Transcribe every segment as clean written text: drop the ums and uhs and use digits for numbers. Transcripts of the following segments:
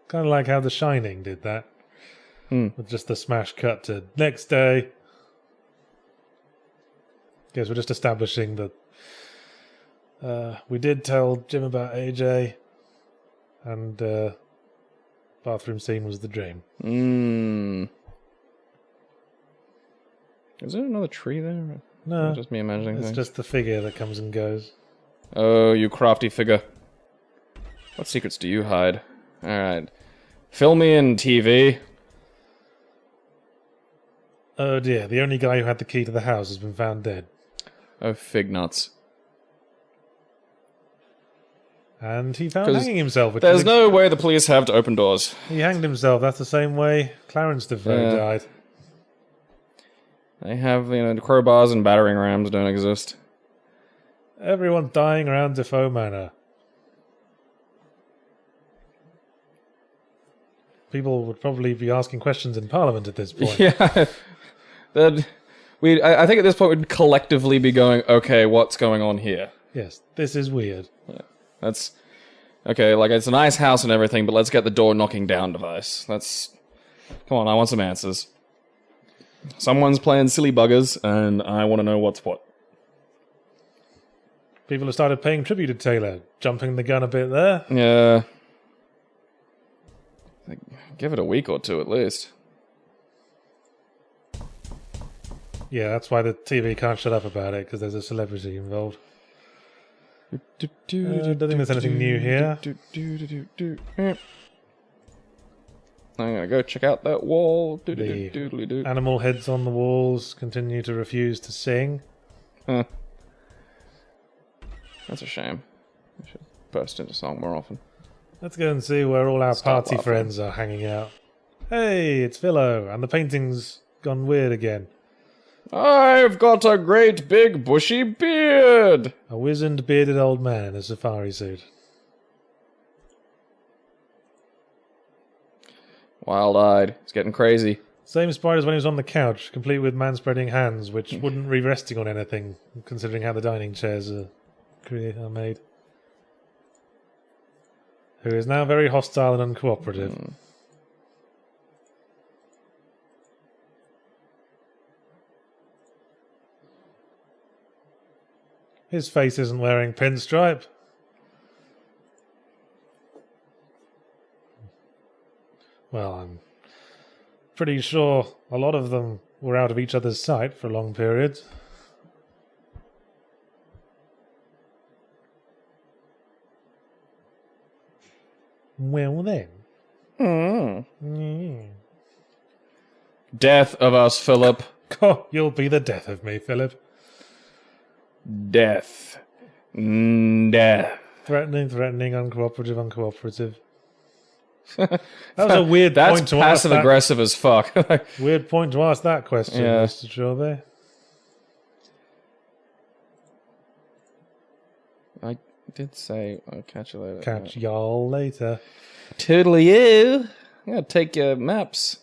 Kind of like how The Shining did that. With just the smash cut to next day. Guess we're just establishing that we did tell Jim about AJ, and bathroom scene was the dream. Is there another tree there? No, just me imagining it's things. just the figure that comes and goes. Oh, you crafty figure. What secrets do you hide? Alright. Fill me in, TV. Oh dear, the only guy who had the key to the house has been found dead. Oh, fig nuts. And he found hanging himself. Which There's no way the police have to open doors. He hanged himself. That's the same way Clarence Defoe died. They have, crowbars and battering rams don't exist. Everyone's dying around Defoe Manor. People would probably be asking questions in Parliament at this point. Yeah. I think at this point we'd collectively be going, okay, what's going on here? Yes, this is weird. Yeah. That's... Okay, like, it's a nice house and everything, but let's get the door knocking down device. Come on, I want some answers. Someone's playing silly buggers, and I want to know what's what. People have started paying tribute to Taylor, jumping the gun a bit there. Yeah. Give it a week or two at least. Yeah, that's why the TV can't shut up about it, because there's a celebrity involved. Don't think there's anything new here. I'm gonna go check out that wall. The animal heads on the walls continue to refuse to sing. Huh. That's a shame. I should burst into song more often. Let's go and see where all our Stop party laughing. friends are hanging out. Hey, it's Philo, and the painting's gone weird again. I've got a great big bushy beard! A wizened, bearded old man in a safari suit. Wild-eyed. It's getting crazy. Same sprite as when he was on the couch, complete with man-spreading hands, which wouldn't be resting on anything, considering how the dining chairs are made. Who is now very hostile and uncooperative. His face isn't wearing pinstripe. Well, I'm pretty sure a lot of them were out of each other's sight for long periods. Well then. Death of us, Philip. Oh, you'll be the death of me, Philip. Death. Death. Threatening, uncooperative. That was a weird That's point to ask. passive aggressive as fuck. Weird point to ask that question, Yeah. Mr. Chauvet. I did say I'll catch you later. Catch y'all later. Toodly you. I'm gonna take your maps.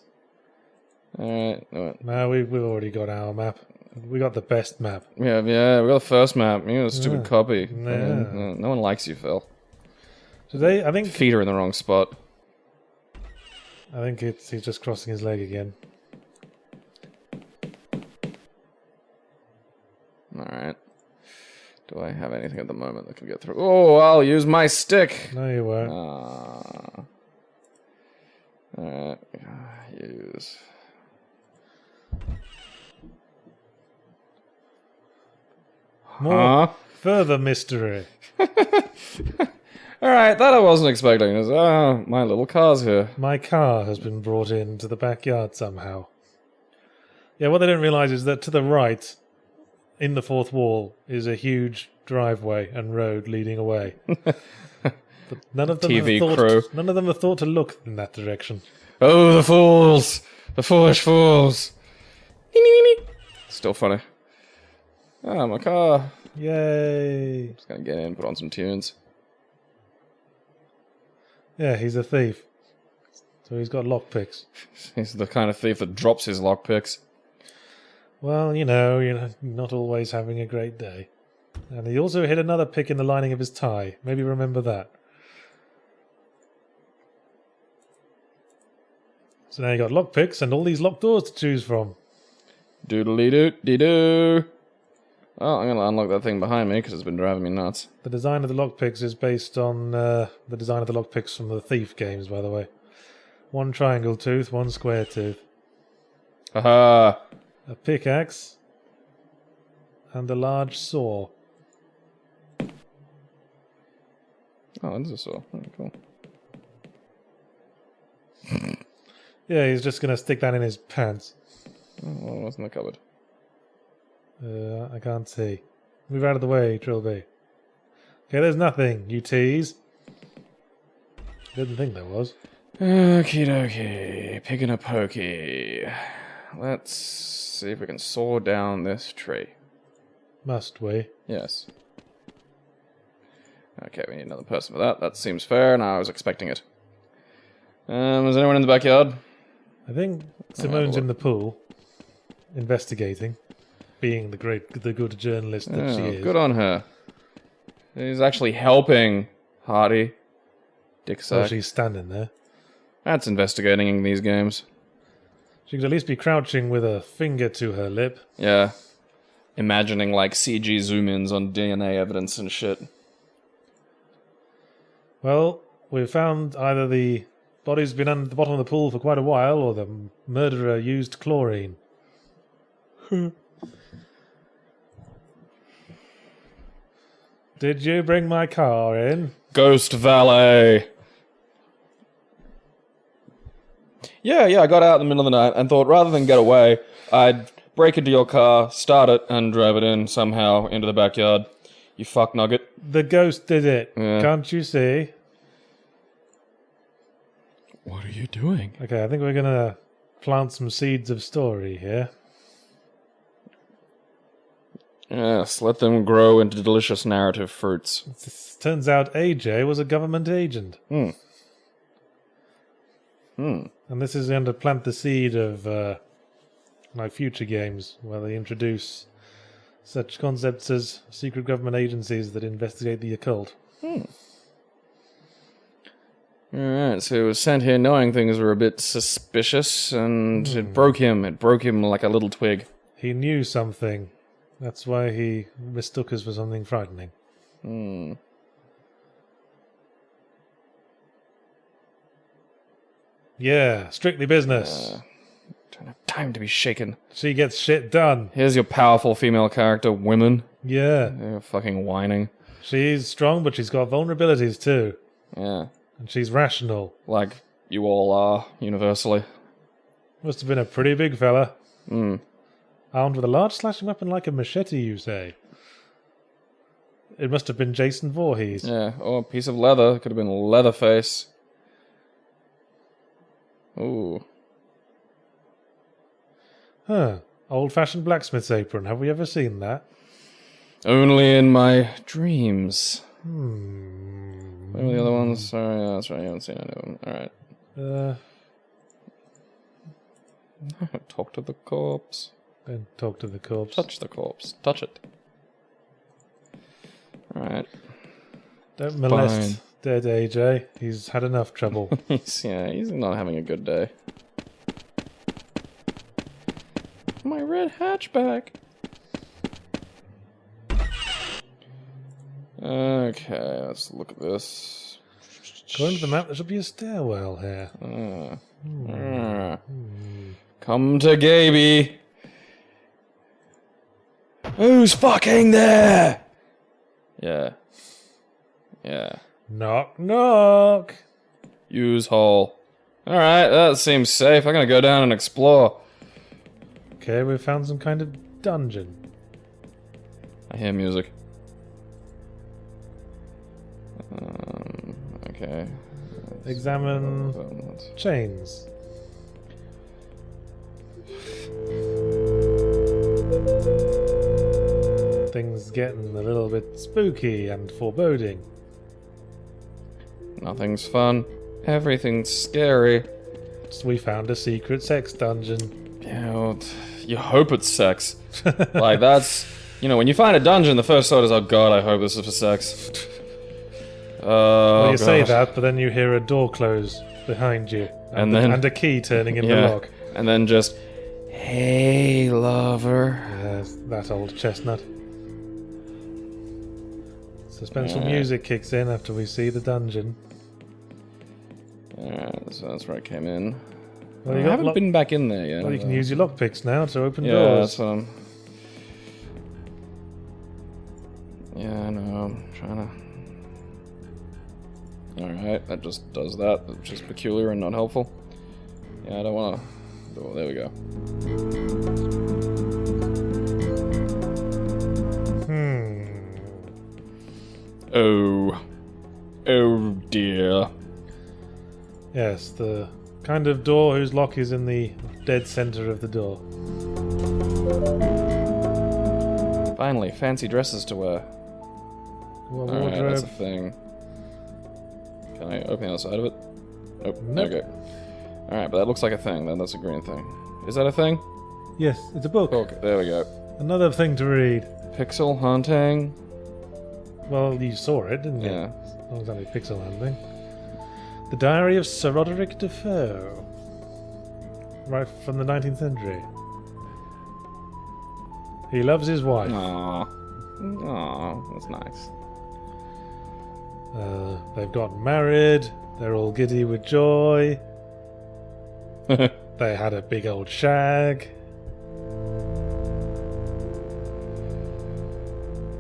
Alright. No, we've already got our map. We got the best map. Yeah, we got the first map. You got a stupid copy. Yeah. No one likes you, Phil. Today, I think Feet are in the wrong spot. he's just crossing his leg again. Alright. Do I have anything at the moment that can get through? Oh, I'll use my stick! No, you won't. Alright. Use. More further mystery. Alright, that I wasn't expecting. My little car's here. My car has been brought into the backyard somehow. Yeah, what they don't realise is that to the right, in the fourth wall, is a huge driveway and road leading away. But none of them TV have thought, crew. None of them have thought to look in that direction. Oh, the fools! The foolish fools! Still funny. Ah, my car. Yay! Just gonna get in, put on some tunes. Yeah, he's a thief. So he's got lockpicks. He's the kind of thief that drops his lockpicks. Well, you're not always having a great day. And he also hid another pick in the lining of his tie. Maybe remember that. So now you got lockpicks and all these locked doors to choose from. Doodly-doo-dee-doo. Oh, I'm going to unlock that thing behind me because it's been driving me nuts. The design of the lockpicks is based on the design of the lockpicks from the Thief games, by the way. One triangle tooth, one square tooth. Haha. A pickaxe. And a large saw. Oh, it is a saw. Oh, cool. Yeah, he's just going to stick that in his pants. Oh, well, what's in the cupboard? I can't see. Move out of the way, Trilby. Okay, there's nothing, you tease. Didn't think there was. Okie dokie. Picking a pokey. Let's see if we can saw down this tree. Must we? Yes. Okay, we need another person for that. That seems fair, and I was expecting it. Is anyone in the backyard? I think Simone's in the pool, investigating, being the good journalist that she is. Good on her. She's actually helping Hardy. Dick sack. Oh, she's standing there. That's investigating in these games. She could at least be crouching with a finger to her lip. Yeah. Imagining, like, CG zoom-ins on DNA evidence and shit. Well, we've found either the body's been under the bottom of the pool for quite a while, or the murderer used chlorine. Did you bring my car in? Ghost Valet. Yeah, I got out in the middle of the night and thought rather than get away, I'd break into your car, start it, and drive it in somehow into the backyard. You fuck nugget. The ghost did it. Yeah. Can't you see? What are you doing? Okay, I think we're going to plant some seeds of story here. Yes, let them grow into delicious narrative fruits. It turns out AJ was a government agent. And this is going to plant the seed of future games, where they introduce such concepts as secret government agencies that investigate the occult. Alright, so he was sent here knowing things were a bit suspicious, and it broke him. It broke him like a little twig. He knew something. That's why he mistook us for something frightening. Yeah, strictly business. Don't have time to be shaken. She gets shit done. Here's your powerful female character, women. Yeah. They're fucking whining. She's strong, but she's got vulnerabilities too. Yeah. And she's rational. Like you all are, universally. Must have been a pretty big fella. Armed with a large slashing weapon like a machete, you say? It must have been Jason Voorhees. Yeah, or a piece of leather. Could have been Leatherface. Ooh. Huh. Old-fashioned blacksmith's apron. Have we ever seen that? Only in my dreams. Hmm. What are the other ones? Sorry, yeah, that's right. You haven't seen any of them. Alright. Talk to the corpse. Don't talk to the corpse. Touch the corpse. Touch it. Alright. Don't molest dead AJ. He's had enough trouble. He's not having a good day. My red hatchback. Okay, let's look at this. According to the map, there should be a stairwell here. Come to Gaby. Who's fucking there? Yeah. Knock, knock. Use hole. Alright, that seems safe. I'm gonna go down and explore. Okay, we found some kind of dungeon. I hear music. Okay. Examine chains. Things getting a little bit spooky and foreboding. Nothing's fun. Everything's scary. So we found a secret sex dungeon. Yeah, well, you hope it's sex. Like, that's... You know, when you find a dungeon, the first thought is, oh god, I hope this is for sex. Well, you say God. that, but then you hear a door close behind you, And and a key turning in the lock. And then just, hey, lover. Yes, that old chestnut. Suspenseful music kicks in after we see the dungeon. Alright, so that's where I came in. Well, I haven't been back in there yet. Well, you can use your lockpicks now to open Yeah, doors. that's what I'm... Yeah, I know, I'm trying to... Alright, that just does that, which is peculiar and not helpful. Yeah, I don't wanna... Oh, there we go. Oh. Oh dear. Yes, the kind of door whose lock is in the dead center of the door. Finally, fancy dresses to wear. Well, Alright, that's a wardrobe. thing. Can I open the other side of it? Nope. Nope. Okay. Alright, but that looks like a thing, then that's a green thing. Is that a thing? Yes, it's a book. Okay, there we go. Another thing to read. Pixel hunting. Well, you saw it, didn't you? Yeah. Not exactly pixel hunting. The Diary of Sir Roderick Defoe. Right from the 19th century. He loves his wife. Aww. Aww, that's nice. They've got married. They're all giddy with joy. They had a big old shag.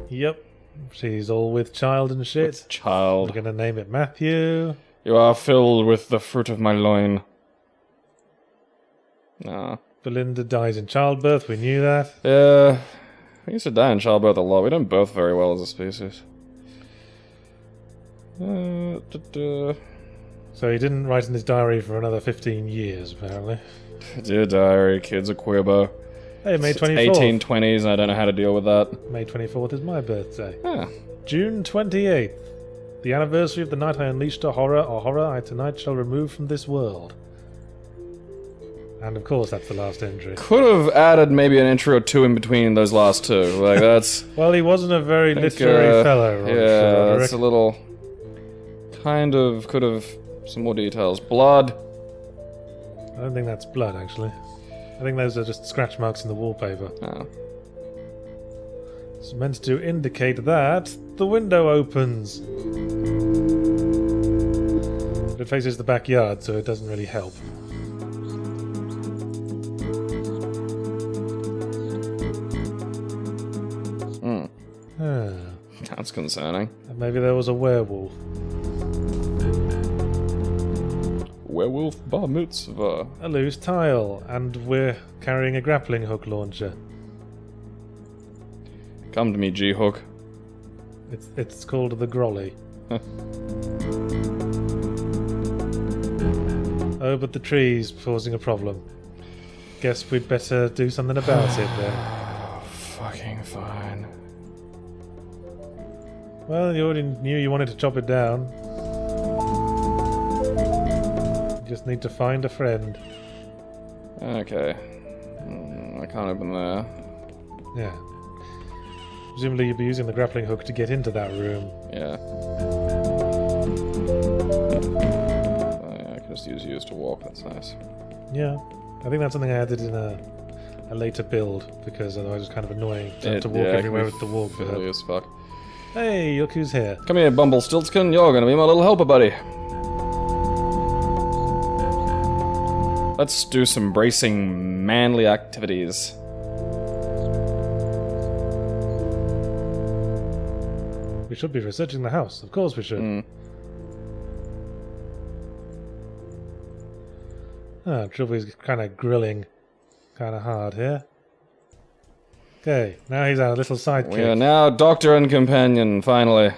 Yep. She's all with child and shit. It's child. We're gonna name it Matthew. You are filled with the fruit of my loin. Ah. Belinda dies in childbirth. We knew that. Yeah. We used to die in childbirth a lot. We don't birth very well as a species. So he didn't write in his diary for another 15 years, apparently. Dear diary, kids are queerbo. Hey, May It's 24th. 1820s and I don't know how to deal with that. May 24th is my birthday. Ah. June 28th. The anniversary of the night I unleashed a horror I tonight shall remove from this world. And of course, that's the last entry. Could have added maybe an entry or two in between those last two. Like, that's... Well, he wasn't a very literary fellow, Roderick. Yeah, that's a little... Kind of... Could have... Some more details. Blood. I don't think that's blood, actually. I think those are just scratch marks in the wallpaper. Oh. It's meant to indicate that the window opens. But it faces the backyard, so it doesn't really help. That's concerning. And maybe there was a werewolf. Werewolf bar mitzvah. A loose tile, and we're carrying a grappling hook launcher. Come to me, G-Hook. It's called the Grolly. Oh, but the tree's causing a problem. Guess we'd better do something about it then. Fucking fine. Well, you already knew you wanted to chop it down. You just need to find a friend. Okay. I can't open there. Yeah. Presumably you'd be using the grappling hook to get into that room. Yeah. Yeah, I can just use yours to walk, that's nice. Yeah. I think that's something I added in a later build, because otherwise it's kind of annoying to have to walk everywhere with the walk. Fiddly as fuck. Hey, look who's here. Come here, Bumble Stiltskin, you're gonna be my little helper, buddy. Let's do some bracing, manly activities. We should be researching the house. Of course we should. Trouble kind of grilling kind of hard here. Okay, now he's our little sidekick. We are now doctor and companion, finally.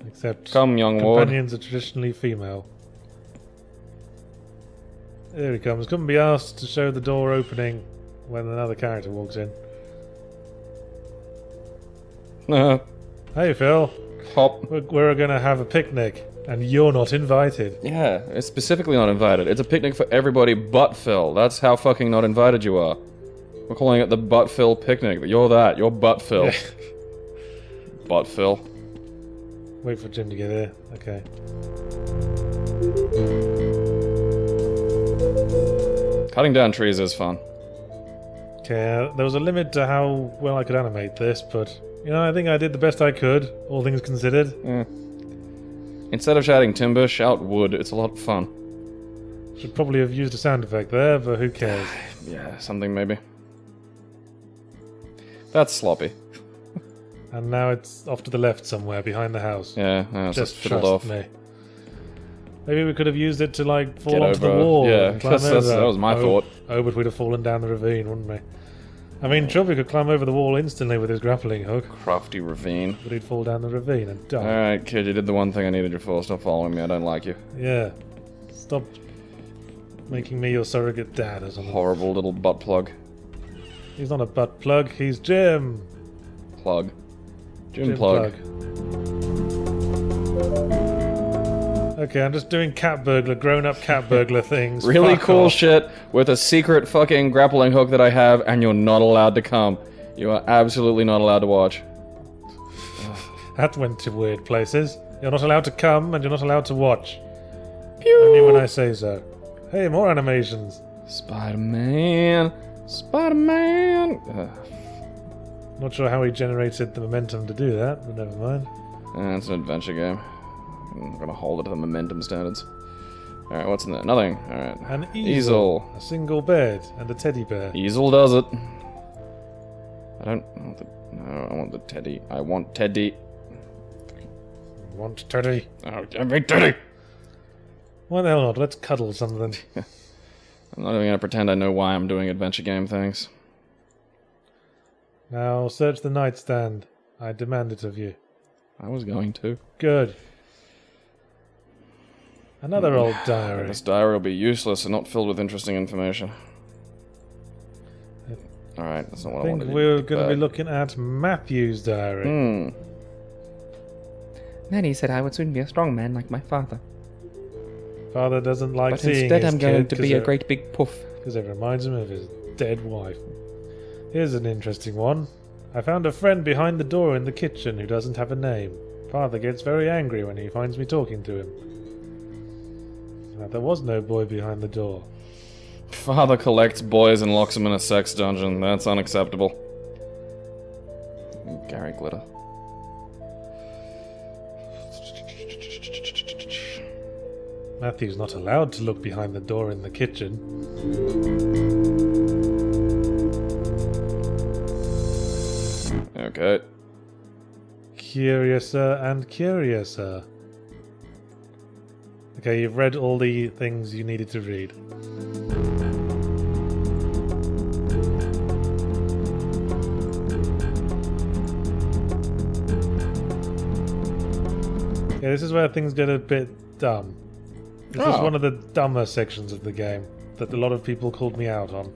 Except Come, young ward. companions are traditionally female. Here he comes. Couldn't be asked to show the door opening when another character walks in. Hey, Phil. Hop. We're going to have a picnic, and you're not invited. Yeah, it's specifically not invited. It's a picnic for everybody but Phil. That's how fucking not invited you are. We're calling it the Butt Phil picnic. You're that. You're Butt Phil. Butt Phil. Wait for Jim to get here. Okay. Cutting down trees is fun. Okay, there was a limit to how well I could animate this, but, you know, I think I did the best I could, all things considered. Yeah. Instead of shouting timber, shout wood. It's a lot of fun. Should probably have used a sound effect there, but who cares? Yeah, something maybe. That's sloppy. And now it's off to the left somewhere, behind the house. Yeah, it's Just fiddled trust off. me. Maybe we could have used it to, like, fall Get onto the over. wall. Yeah, and climb that over. was my thought. Oh, but we'd have fallen down the ravine, wouldn't we? I mean, Chubby could climb over the wall instantly with his grappling hook, Crafty ravine. but he'd fall down the ravine and die. Alright, kid, you did the one thing I needed you for. Stop following me. I don't like you. Yeah. Stop making me your surrogate dad or something. Horrible little butt plug. He's not a butt plug, he's Jim. Plug. Jim plug. Okay, I'm just doing grown-up cat burglar things. Really Fuck cool off. shit with a secret fucking grappling hook that I have, and you're not allowed to come. You are absolutely not allowed to watch. That went to weird places. You're not allowed to come, and you're not allowed to watch. Pew! Only when I say so. Hey, more animations. Spider-Man. Spider-Man. Not sure how he generated the momentum to do that, but never mind. It's an adventure game. I'm gonna hold it to the momentum standards. Alright, what's in there? Nothing. Alright. An Easel. a single bed, and a teddy bear. Easel does it. I don't want the... No, I want the teddy. I want Teddy. Want teddy? Oh, give me Teddy! Why the hell not? Let's cuddle something. I'm not even gonna pretend I know why I'm doing adventure game things. Now search the nightstand. I demand it of you. I was going to. Good. Another old diary. This diary will be useless and not filled with interesting information. Alright, that's not what I I wanted think to do. we're going to be looking at Matthew's diary. Nanny said I would soon be a strong man like my father. Father doesn't like But seeing instead his I'm going kid to be a great big puff. because it reminds him of his dead wife. Here's an interesting one. I found a friend behind the door in the kitchen who doesn't have a name. Father gets very angry when he finds me talking to him. Now, there was no boy behind the door. Father collects boys and locks them in a sex dungeon. That's unacceptable. Gary Glitter. Matthew's not allowed to look behind the door in the kitchen. Okay. Curiouser and curiouser. Okay, you've read all the things you needed to read. Yeah, this is where things get a bit dumb. This is one of the dumber sections of the game that a lot of people called me out on.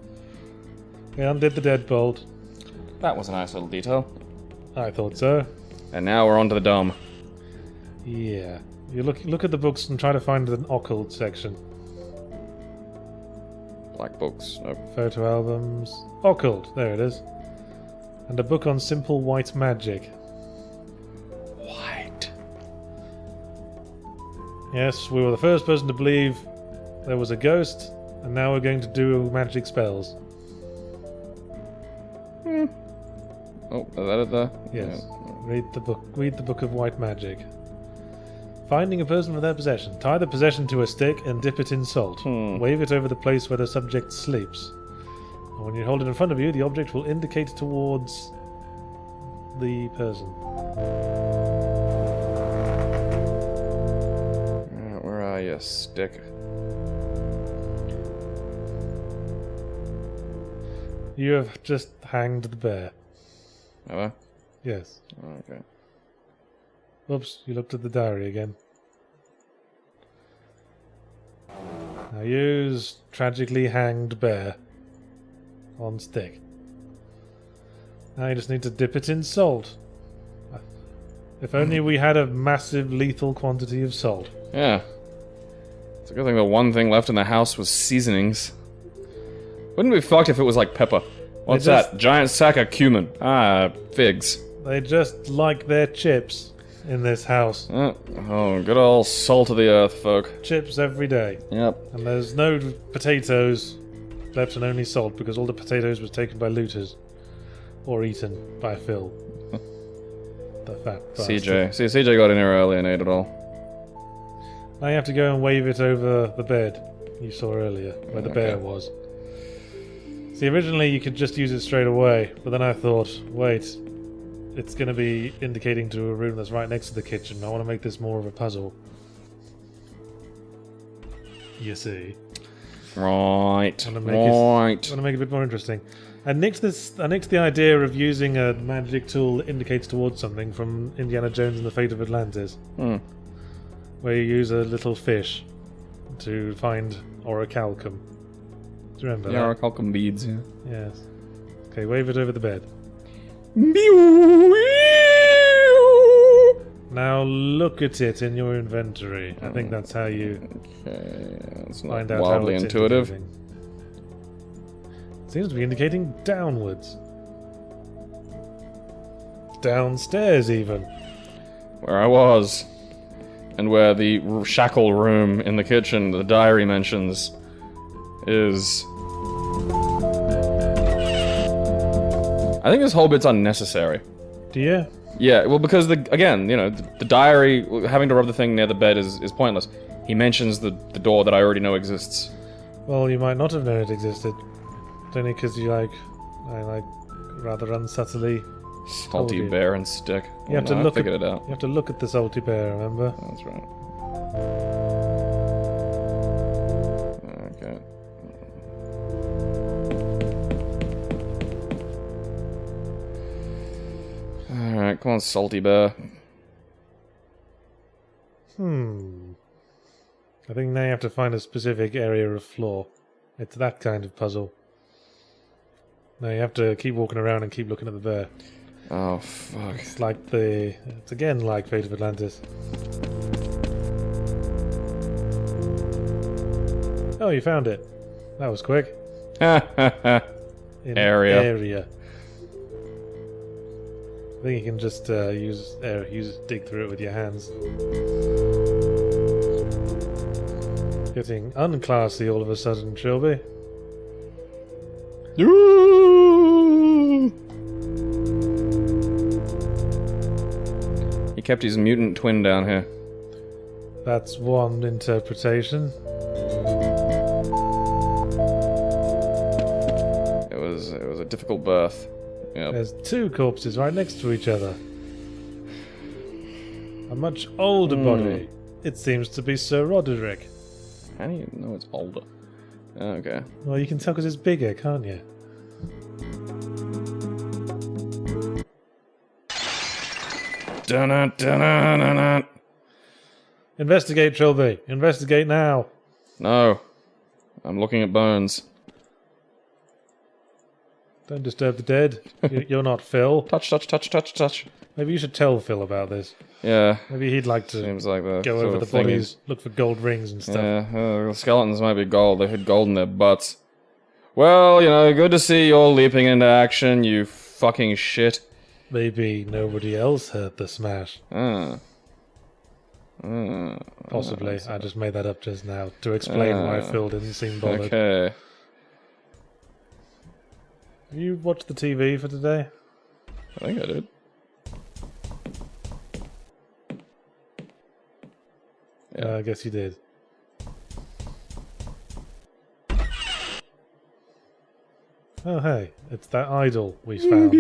I undid the deadbolt. That was a nice little detail. I thought so. And now we're on to the dumb. Yeah. You look at the books and try to find an occult section. Black books. Nope. Photo albums. Occult, there it is. And a book on simple white magic. White. Yes, we were the first person to believe there was a ghost, and now we're going to do magic spells. Oh, is that it there? Yes. Yeah. Read the book of white magic. Finding a person for their possession. Tie the possession to a stick and dip it in salt. Wave it over the place where the subject sleeps. And when you hold it in front of you, the object will indicate towards the person. Where are you, stick? You have just hanged the bear. Have I? Yes. Oh, okay. Oops, you looked at the diary again. Now use tragically hanged bear on stick. Now you just need to dip it in salt. If only we had a massive lethal quantity of salt. Yeah. It's a good thing the one thing left in the house was seasonings. Wouldn't it be fucked if it was like pepper? What's that? Giant sack of cumin. Ah, figs. They just like their chips. in this house. Oh, good old salt of the earth, folk. Chips every day. Yep. And there's no potatoes left and only salt because all the potatoes was taken by looters. Or eaten by Phil. The fat bastard. CJ. See, CJ got in here early and ate it all. Now you have to go and wave it over the bed you saw earlier, where the bear was. See, originally you could just use it straight away, but then I thought, wait, it's going to be indicating to a room that's right next to the kitchen. I want to make this more of a puzzle. You see. Right. I want to make it a bit more interesting. I nicked the idea of using a magic tool that indicates towards something from Indiana Jones and the Fate of Atlantis. Where you use a little fish to find orichalcum. Do you remember that? Yeah, orichalcum beads, yeah. Yes. Okay, wave it over the bed. Now look at it in your inventory. I think that's how you It's not find out wildly how it's intuitive. indicating. It seems to be indicating downwards. Downstairs, even. Where I was. And where the shackle room in the kitchen, the diary mentions, is... I think this whole bit's unnecessary. Do you? Yeah, well, because, again, you know, the diary, having to rub the thing near the bed is pointless. He mentions the door that I already know exists. Well, you might not have known it existed. Only because you I rather unsubtly Salty you. bear and stick. You have to I look figured it out. You have to look at the salty bear, remember? That's right. Okay. Alright, come on, salty bear. I think now you have to find a specific area of floor. It's that kind of puzzle. Now you have to keep walking around and keep looking at the bear. Oh, fuck. It's again like Fate of Atlantis. Oh, you found it. That was quick. In Area. I think you can just dig through it with your hands. Getting unclassy all of a sudden, Trilby. He kept his mutant twin down here. That's one interpretation. It was a difficult birth. Yep. There's two corpses right next to each other. A much older body. It seems to be Sir Roderick. How do you know it's older? Okay. Well, you can tell because it's bigger, can't you? Dun-dun-dun-dun-dun-dun. Investigate, Trilby. Investigate now. No. I'm looking at bones. Don't disturb the dead. You're not Phil. Touch, touch, touch, touch, touch. Maybe you should tell Phil about this. Yeah. Maybe he'd like to Seems like the go sort over of the thing bodies, look for gold rings and stuff. Yeah, the skeletons might be gold. They had gold in their butts. Well, you know, good to see you're leaping into action, you fucking shit. Maybe nobody else heard the smash. Possibly. I just made that up just now to explain why Phil didn't seem bothered. Okay. Have you watched the TV for today? I think I did. I guess you did. Oh, hey. It's that idol we found.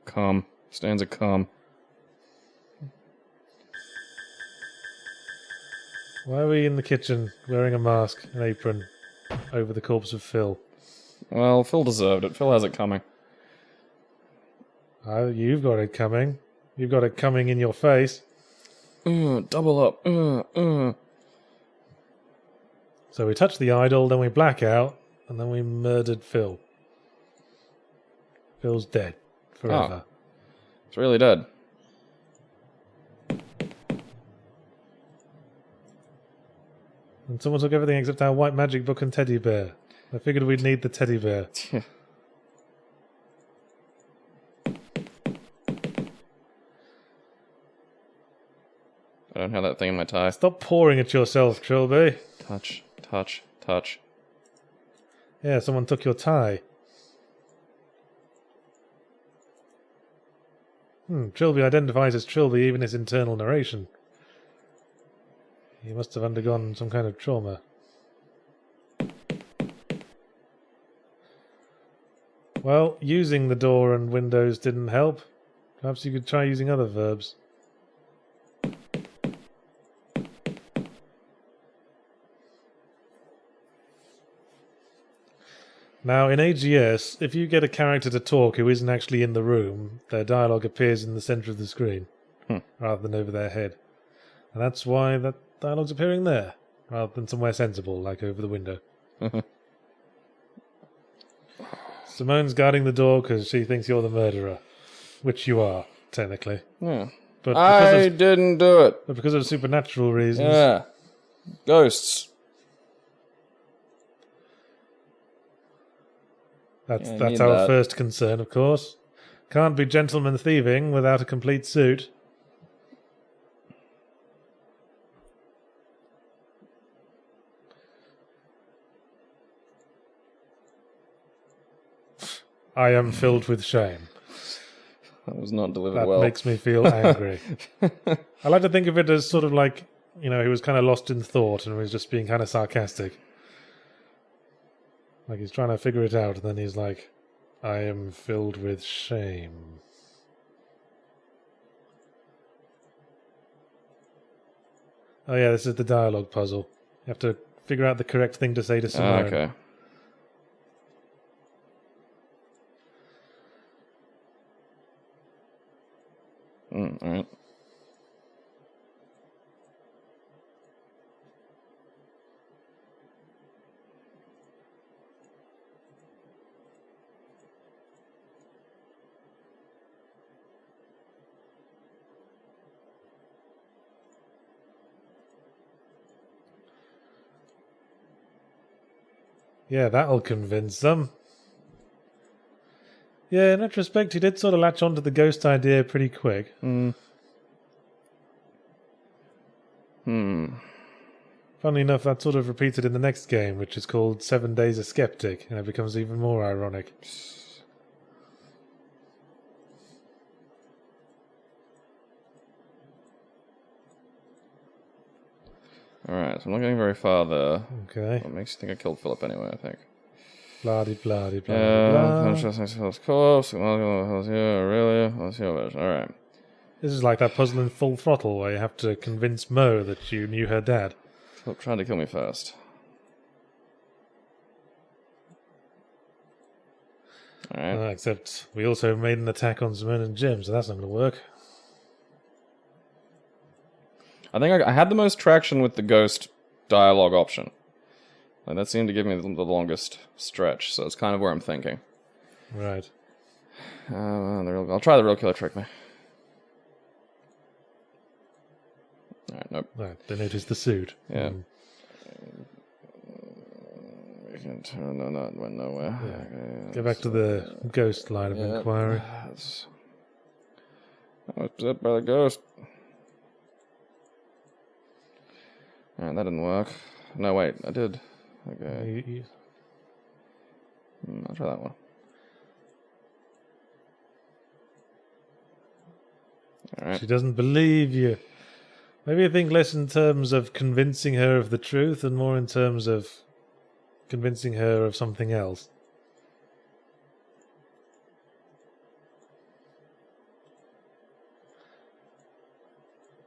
Calm. Stanza calm. Why are we in the kitchen wearing a mask, an apron, over the corpse of Phil? Well, Phil deserved it. Phil has it coming. Oh, you've got it coming. You've got it coming in your face. Double up. So we touch the idol, then we black out, and then we murdered Phil. Phil's dead. Forever. Oh. It's really dead. And someone took everything except our white magic book and teddy bear. I figured we'd need the teddy bear. I don't have that thing in my tie. Stop pouring it yourself, Trilby. Touch, touch, touch. Yeah, someone took your tie. Trilby identifies as Trilby even his internal narration. He must have undergone some kind of trauma. Well, using the door and windows didn't help. Perhaps you could try using other verbs. Now, in AGS, if you get a character to talk who isn't actually in the room, their dialogue appears in the centre of the screen, rather than over their head. And that's why that dialogue's appearing there, rather than somewhere sensible, like over the window. Simone's guarding the door because she thinks you're the murderer, which you are, technically. Yeah. But I didn't do it. But because of supernatural reasons. Yeah. Ghosts. That's need our that. first concern, of course. Can't be gentleman thieving without a complete suit. I am filled with shame. That was not delivered That well. makes me feel angry. I like to think of it as sort of like, he was kind of lost in thought and was just being kind of sarcastic. Like he's trying to figure it out, and then he's like, I am filled with shame. Oh yeah, this is the dialogue puzzle. You have to figure out the correct thing to say to Simone. Okay. Alright. Yeah, that'll convince them. Yeah, in retrospect, he did sort of latch onto the ghost idea pretty quick. Funnily enough, that's sort of repeated in the next game, which is called 7 Days a Skeptic, and it becomes even more ironic. Alright, so I'm not getting very far there. Okay. What makes you think I killed Philip anyway, I think. Blah-de, blah-de, blah-de, Yeah, blah. interesting Philip's corpse. Really? What's your version? Alright. This is like that puzzle in Full Throttle, where you have to convince Mo that you knew her dad. Philip tried to kill me first. Alright. Except we also made an attack on Simone and Jim, so that's not going to work. I think I had the most traction with the ghost dialogue option. Like, that seemed to give me the longest stretch, so it's kind of where I'm thinking. Right. I'll try the real killer trick me. Alright, nope. Right, they noticed the suit. Yeah. We can turn that went nowhere. Yeah. Okay, Get back to the ghost line of inquiry. I was possessed by the ghost. Alright, that didn't work. No, wait, I did. Okay. I'll try that one. Alright. She doesn't believe you. Maybe I think less in terms of convincing her of the truth and more in terms of convincing her of something else.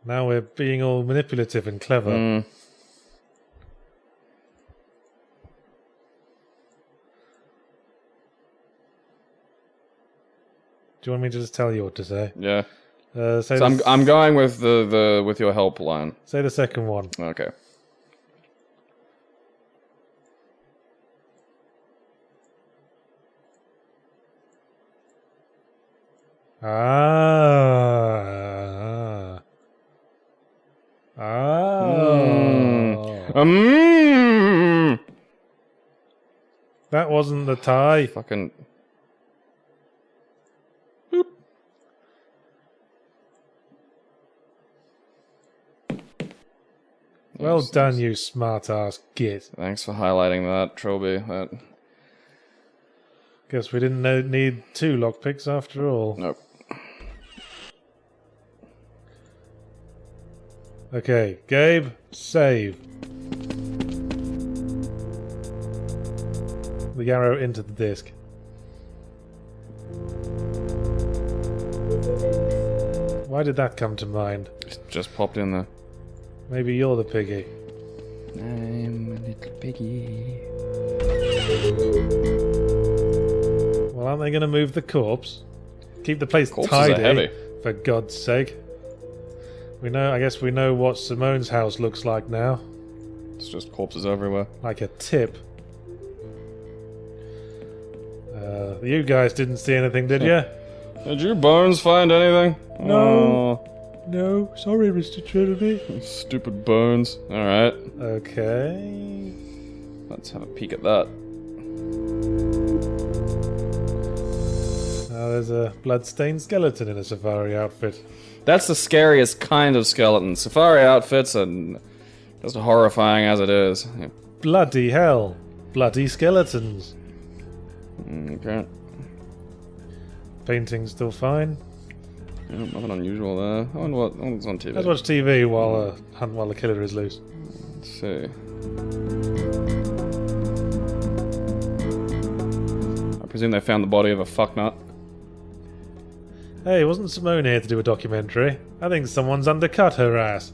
Now we're being all manipulative and clever. Do you want me to just tell you what to say? Yeah. Say So I'm going with the with your help line. say the second one. Okay. Ah. That wasn't the tie. Fucking. Well Yes, done, you smart-ass git. Thanks for highlighting that, Trilby. That... Guess we didn't need 2 lockpicks after all. Nope. Okay, Gabe, save. The arrow into the disc. Why did that come to mind? Just popped in there. Maybe you're the piggy. I'm a little piggy. Well, aren't they going to move the corpse? Keep the place Corpses are tidy, heavy. for God's sake. I guess we know what Simone's house looks like now. It's just corpses everywhere. Like a tip. You guys didn't see anything, did you? Did you Bones find anything? No. No, sorry, Mr. Trilby. Oh, stupid Bones. Alright. Okay. Let's have a peek at that. Now there's a blood-stained skeleton in a safari outfit. That's the scariest kind of skeleton. Safari outfits are just horrifying as it is. Bloody hell. Bloody skeletons. Okay. Painting's still fine. Yeah, nothing unusual there. I wonder what's on TV. Let's watch TV while the killer is loose. Let's see. I presume they found the body of a fucknut. Hey, wasn't Simone here to do a documentary? I think someone's undercut her ass.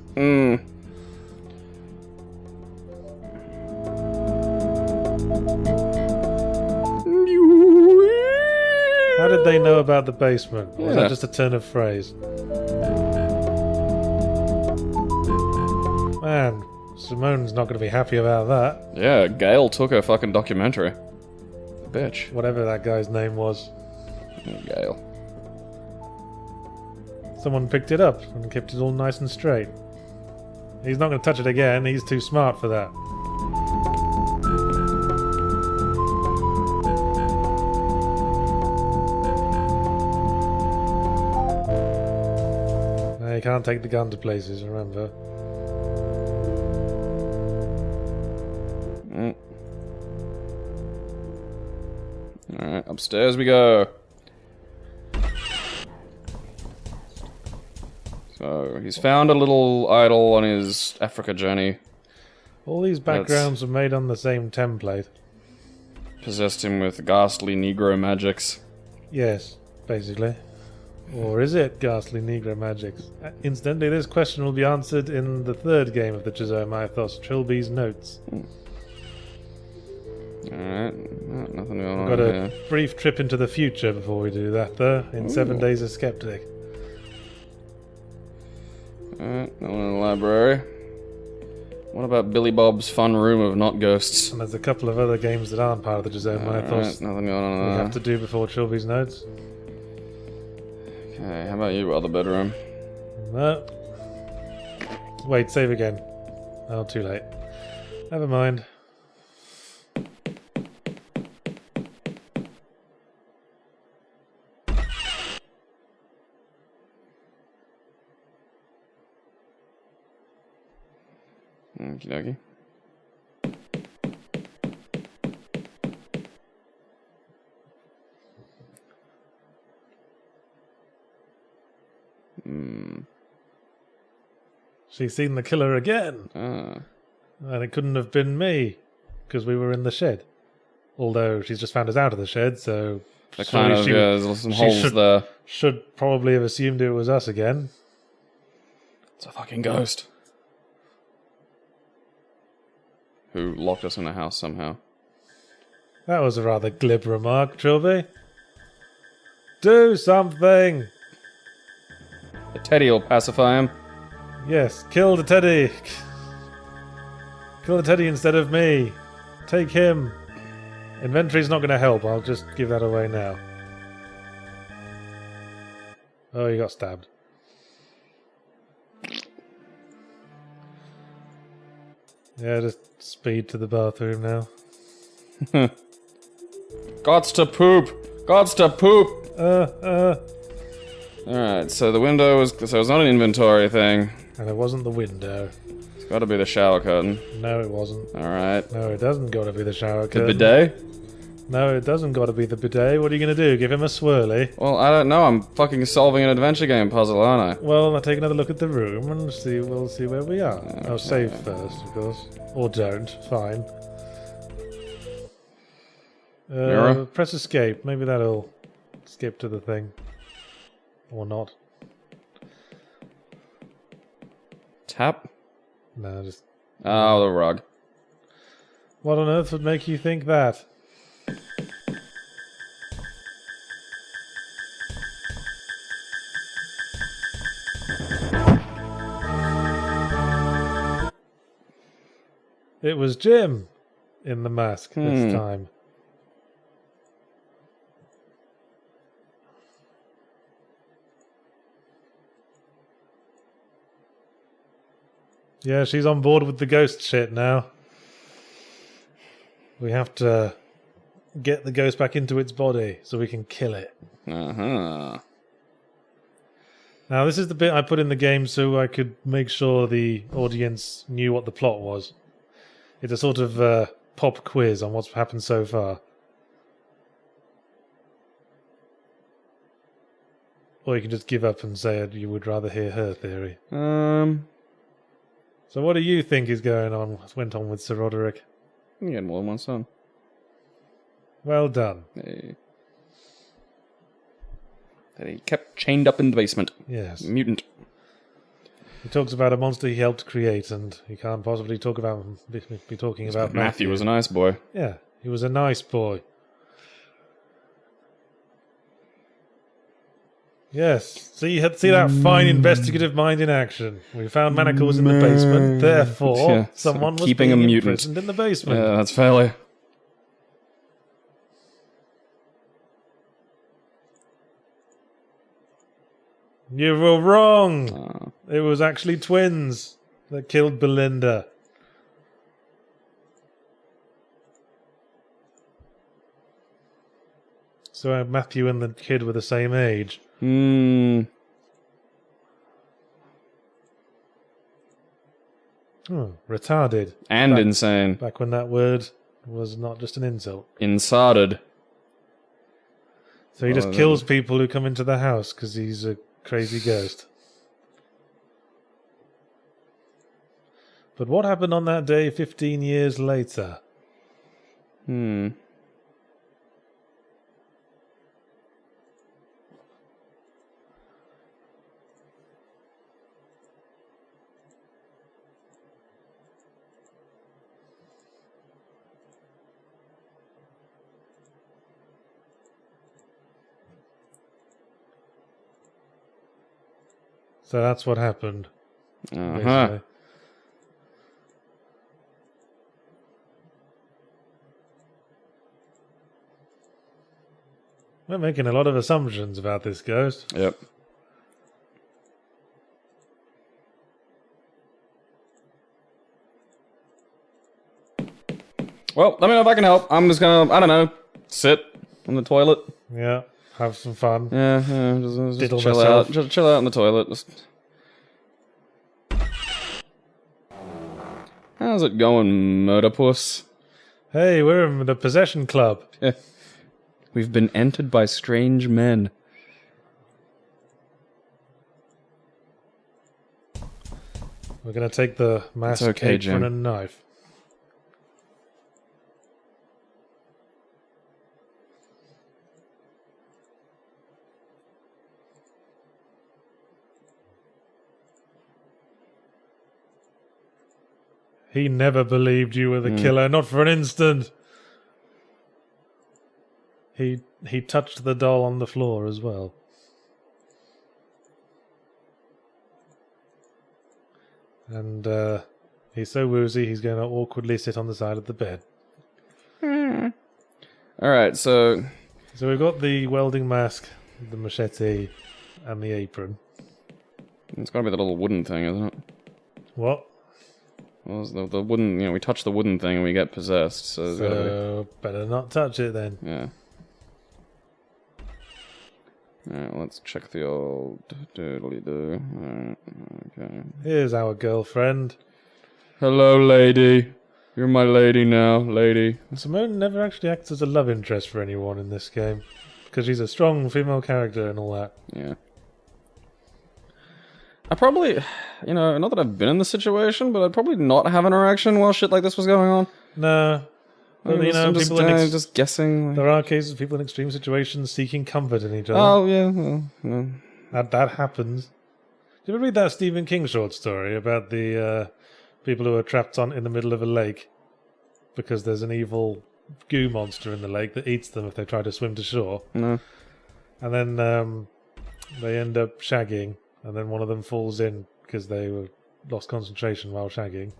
How did they know about the basement? Or was Yeah. that just a turn of phrase? Man, Simone's not going to be happy about that. Yeah, Gail took her fucking documentary. Bitch. Whatever that guy's name was. Gail. Someone picked it up and kept it all nice and straight. He's not going to touch it again, he's too smart for that. No, you can't take the gun to places, remember. Alright, upstairs we go. So, he's found a little idol on his Africa journey. All these backgrounds are made on the same template. Possessed him with ghastly Negro magics. Yes, basically. Or is it ghastly Negro magics? Incidentally, this question will be answered in the 3rd game of the Chazot Mythos, Trilby's Notes. Alright, nothing going on Got a here. brief trip into the future before we do that, though, in 7 Days of Skeptic. Alright, no one in the library. What about Billy Bob's Fun Room of Not Ghosts? And there's a couple of other games that aren't part of the Chazot Mythos Alright, nothing going on we there. have to do before Trilby's Notes. Okay, how about you, other bedroom? No. Wait, save again. Oh, too late. Never mind. Okie dokie. She's seen the killer again. Ah. And it couldn't have been me, because we were in the shed. Although she's just found us out of the shed, so... That kind of, she- yeah, there's some she holes there. Should probably have assumed it was us again. It's a fucking ghost. Who locked us in a house somehow. That was a rather glib remark, Trilby. Do something! The teddy will pacify him. Yes, kill the teddy! Kill the teddy instead of me. Take him. Inventory's not going to help, I'll just give that away now. Oh, you got stabbed. Yeah, just speed to the bathroom now. Gots to poop! Gots to poop! Alright, so the window was... So it's not an inventory thing. And it wasn't the window. It's gotta be the shower curtain. No, it wasn't. Alright. No, it doesn't gotta be the shower The curtain. bidet? No, it doesn't gotta be the bidet. What are you gonna do? Give him a swirly? Well, I don't know. I'm fucking solving an adventure game puzzle, aren't I? Well, I'll take another look at the room and we'll see where we are. I'll save first, of course. Or don't. Fine. Mirror? Press escape. Maybe that'll skip to the thing. Or not. Tap? No, just... Oh, the rug. What on earth would make you think that? It was Jim in the mask this time. Yeah, she's on board with the ghost shit now. We have to get the ghost back into its body so we can kill it. Uh-huh. Now, this is the bit I put in the game so I could make sure the audience knew what the plot was. It's a sort of pop quiz on what's happened so far. Or you can just give up and say you would rather hear her theory. So what do you think is going on? Went on with Sir Roderick? He had more than one son. Well done. Hey. That he kept chained up in the basement. Yes. Mutant. He talks about a monster he helped create, and he can't possibly talk about be talking about Matthew was a nice boy. Yeah, he was a nice boy. Yes, see that fine investigative mind in action. We found manacles in the basement, therefore Yeah, someone was keeping being a mutant. imprisoned in the basement. Yeah, that's fairly. You were wrong. It was actually twins that killed Belinda. So Matthew and the kid were the same age. Retarded. And insane. Back when that word was not just an insult. Insided. So he just kills people who come into the house because he's a crazy ghost. But what happened on that day 15 years later? So that's what happened. Basically. We're making a lot of assumptions about this ghost. Yep. Well, let me know if I can help. I'm just gonna, I don't know, sit on the toilet. Yeah, have some fun. Yeah, just Diddle chill myself. out. Just chill out on the toilet. Just... How's it going, Murderpuss? Hey, we're in the possession club. We've been entered by strange men. We're going to take the mask, okay, apron, Jim. and knife. He never believed you were the killer, not for an instant. He touched the doll on the floor as well. And he's so woozy, he's going to awkwardly sit on the side of the bed. Alright, so So we've got the welding mask, the machete, and the apron. it's gotta be the little wooden thing, isn't it? What? Well, it's the wooden, we touch the wooden thing and we get possessed, so there's gotta So better not touch it then. be... Yeah. Alright, let's check the old doodly-doo. Alright, okay. Here's our girlfriend. Hello, lady. You're my lady now, lady. Simone never actually acts as a love interest for anyone in this game. Because she's a strong female character and all that. Yeah. I probably, not that I've been in this situation, but I'd probably not have an erection while shit like this was going on. No. But, I'm people just guessing. there are cases of people in extreme situations seeking comfort in each other. Oh, yeah. Well, no. That happens. Did you ever read that Stephen King short story about the people who are trapped in the middle of a lake because there's an evil goo monster in the lake that eats them if they try to swim to shore? No. And then they end up shagging, and then one of them falls in because they lost concentration while shagging.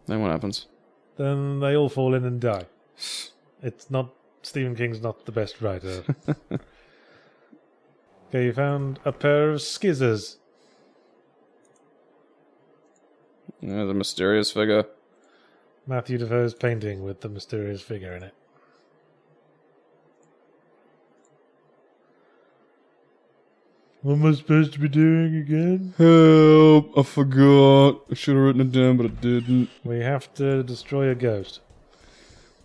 Then what happens? Then they all fall in and die. It's not... Stephen King's not the best writer. Okay, you found a pair of skizzers. Yeah, the mysterious figure. Matthew Defoe's painting with the mysterious figure in it. What am I supposed to be doing again? Help! I forgot. I should have written it down, but I didn't. We have to destroy a ghost.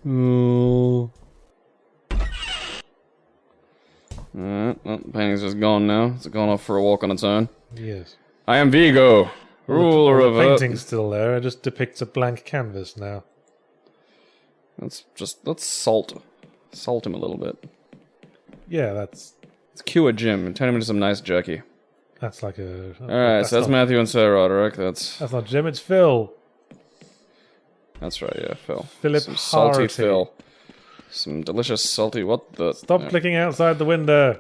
Oh. Alright, well, the painting's just gone now. It's gone off for a walk on its own. Yes. I am Vigo, ruler of the painting's still there. It just depicts a blank canvas now. Let's salt him a little bit. Yeah, let's cue a Jim and turn him into some nice jerky. That's like a... Alright, so that's Matthew and Sir Roderick. That's not Jim, it's Phil. That's right, yeah, Phil. Philip some salty Harty. Phil. Some delicious salty... What the... Stop clicking outside the window.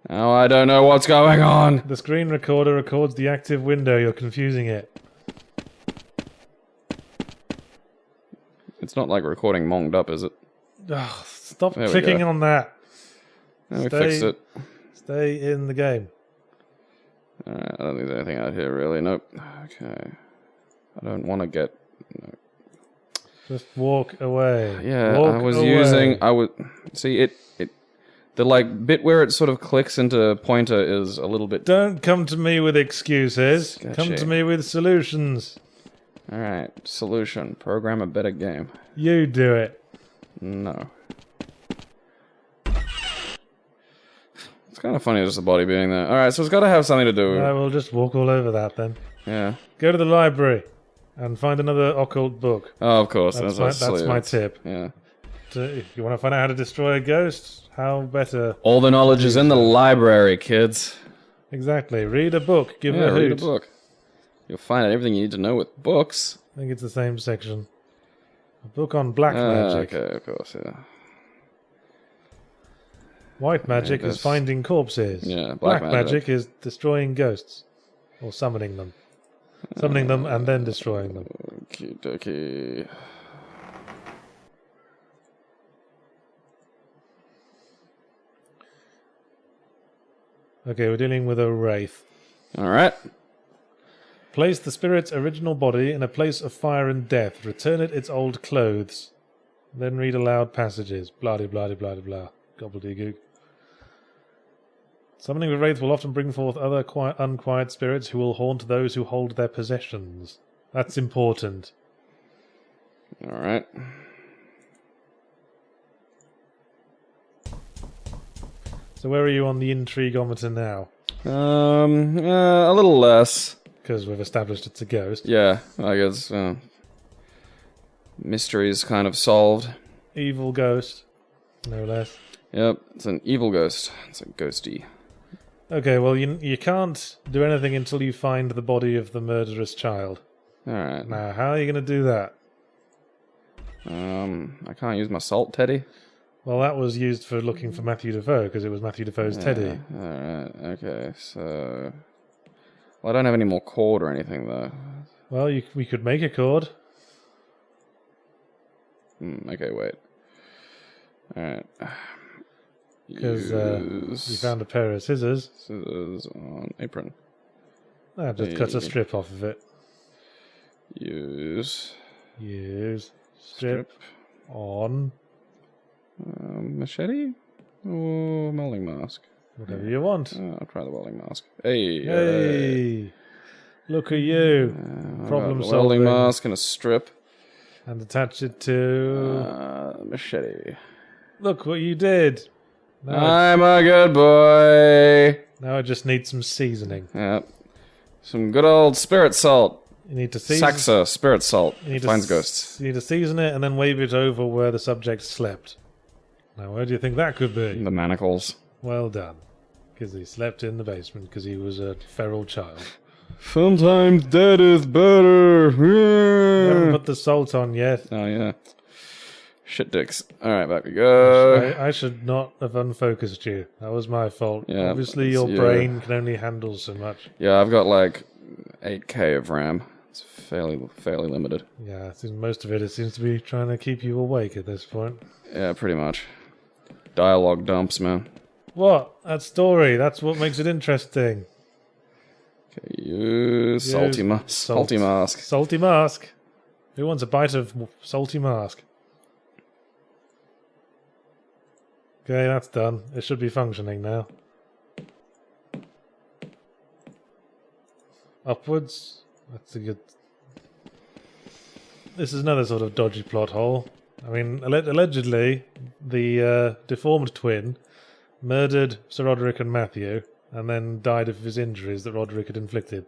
Oh, I don't know what's going on. The screen recorder records the active window. You're confusing it. It's not like recording monged up, is it? Ugh, stop There we clicking go. on that. We fixed it. Stay in the game. Alright, I don't think there's anything out here, really. Nope. Okay. I don't want to get... No. Just walk away. Yeah, walk I was away. using... See, it... The, bit where it sort of clicks into pointer is a little bit... Don't come to me with excuses. Sketchy. Come to me with solutions. Alright, solution. Program a better game. You do it. No. It's kind of funny just the body being there. Alright, so it's got to have something to do with... I will just walk all over that then. Yeah. Go to the library and find another occult book. Oh, of course. That's my tip. Yeah. If you want to find out how to destroy a ghost, how better... All the knowledge is in the library, kids. Exactly. Read a book. Give it a read hoot. a book. You'll find out everything you need to know with books. I think it's the same section. A book on black magic. Okay, of course, yeah. White magic is finding corpses. Yeah, black black magic is destroying ghosts. Or summoning them. Summoning them and then destroying them. Okie dokie. Okay, we're dealing with a wraith. Alright. Place the spirit's original body in a place of fire and death. Return it its old clothes. Then read aloud passages. Blah de blah de blah de blah. Gobbledygook. Summoning the wraith will often bring forth other unquiet spirits who will haunt those who hold their possessions. That's important. Alright. So where are you on the intrigueometer now? A little less. Because we've established it's a ghost. Yeah, I guess, mystery's kind of solved. Evil ghost, no less. Yep, it's an evil ghost. It's a ghosty. Okay, well, you can't do anything until you find the body of the murderous child. Alright. Now, how are you going to do that? I can't use my salt teddy. Well, that was used for looking for Matthew Defoe, because it was Matthew Defoe's teddy. Alright, okay, so... Well, I don't have any more cord or anything, though. Well, we could make a cord. Okay, wait. Alright. Because you found a pair of scissors. Scissors on apron. Just cut a strip off of it. Use strip on... machete? Or welding mask? Whatever you want. I'll try the welding mask. Hey! Hey! Look at you. Problem Welding solving. mask and a strip. And attach it to... Machete. Look what you did. I'm a good boy. Now I just need some seasoning. Yep. Some good old spirit salt. You need to season... Saxa, spirit salt. Finds ghosts. You need to season it and then wave it over where the subject slept. Now where do you think that could be? The manacles. Well done. Because he slept in the basement because he was a feral child. Sometimes dead is better. I haven't put the salt on yet. Oh, yeah. Shit dicks. Alright, back we go. I should not have unfocused you. That was my fault. Yeah, obviously your brain can only handle so much. Yeah, I've got like 8K of RAM. It's fairly limited. Yeah, I think most of it seems to be trying to keep you awake at this point. Yeah, pretty much. Dialogue dumps, man. What? That story. That's what makes it interesting. Okay, use salty mask. Salty mask. Who wants a bite of salty mask? Okay, that's done. It should be functioning now. Upwards. That's a good... This is another sort of dodgy plot hole. I mean, allegedly, the deformed twin murdered Sir Roderick and Matthew, and then died of his injuries that Roderick had inflicted.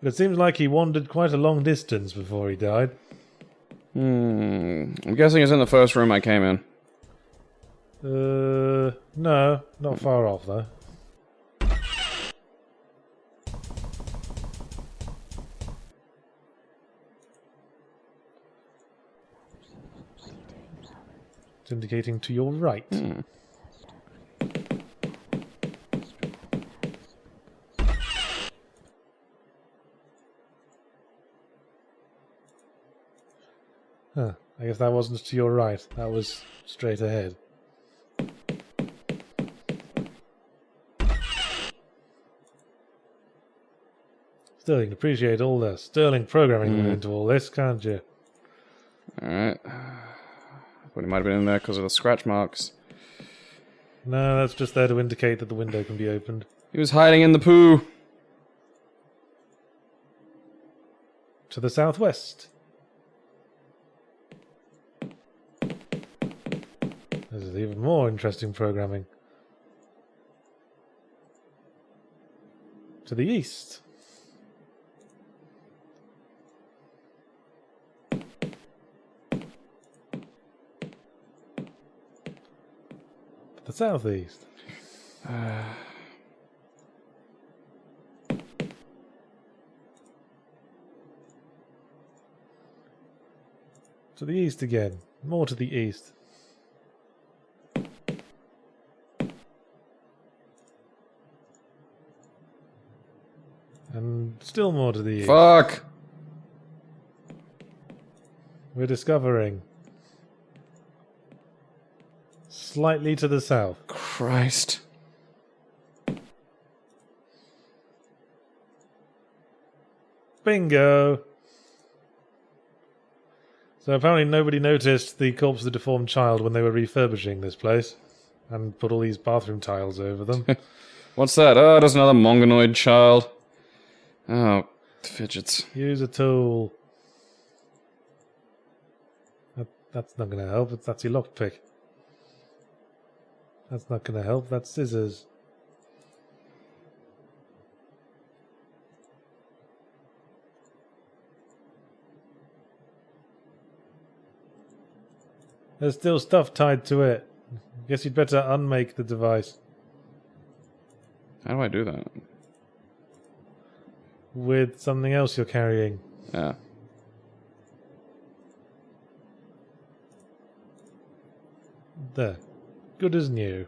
But it seems like he wandered quite a long distance before he died. I'm guessing it's in the first room I came in. No, not far off though. It's indicating to your right. Huh, I guess that wasn't to your right. That was straight ahead. Still, you can appreciate all the sterling programming went into all this, can't you? Alright. Thought he might have been in there because of the scratch marks. No, that's just there to indicate that the window can be opened. He was hiding in the poo. To the southwest. This is even more interesting programming. To the east. The southeast. To the east again. More to the east. And still more to the east. Fuck! We're discovering. Slightly to the south. Christ. Bingo! So apparently nobody noticed the corpse of the deformed child when they were refurbishing this place. And put all these bathroom tiles over them. What's that? Oh, there's another mongoloid child. Oh, fidgets. Use a tool. That's not going to help. That's your lockpick. That's not going to help. That's scissors. There's still stuff tied to it. Guess you'd better unmake the device. How do I do that? With something else you're carrying. Yeah. There. Good as new.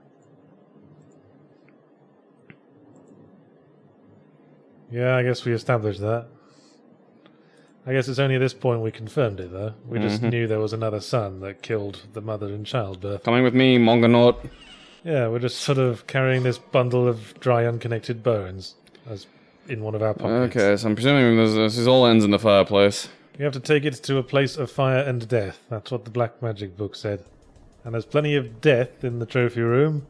Yeah, I guess we established that. I guess it's only at this point we confirmed it, though. We just knew there was another son that killed the mother in childbirth. Coming with me, Mongonaut. Yeah, we're just sort of carrying this bundle of dry, unconnected bones as in one of our pockets. Okay, so I'm presuming this all ends in the fireplace. You have to take it to a place of fire and death. That's what the Black Magic book said. And there's plenty of death in the trophy room.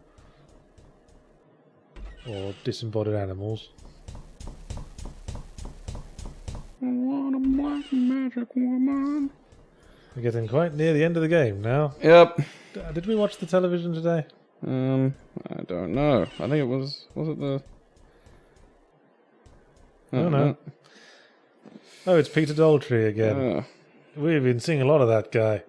Or disembodied animals. black magic woman. We're getting quite near the end of the game now. Yep. Did we watch the television today? I don't know. I think it was it the... Oh, no. Oh, it's Peter Daltrey again. We've been seeing a lot of that guy.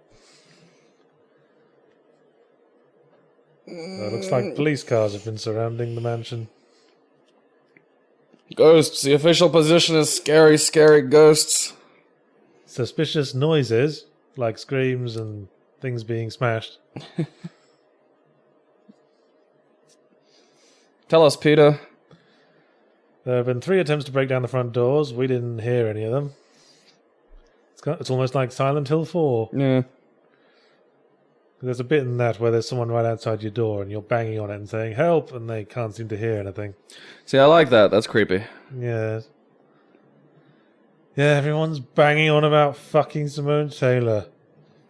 It looks like police cars have been surrounding the mansion. Ghosts. The official position is scary, scary ghosts. Suspicious noises, like screams and things being smashed. Tell us, Peter. There have been 3 attempts to break down the front doors. We didn't hear any of them. It's almost like Silent Hill 4. Yeah. There's a bit in that where there's someone right outside your door and you're banging on it and saying, help, and they can't seem to hear anything. See, I like that. That's creepy. Yes. Yeah, everyone's banging on about fucking Simone Taylor.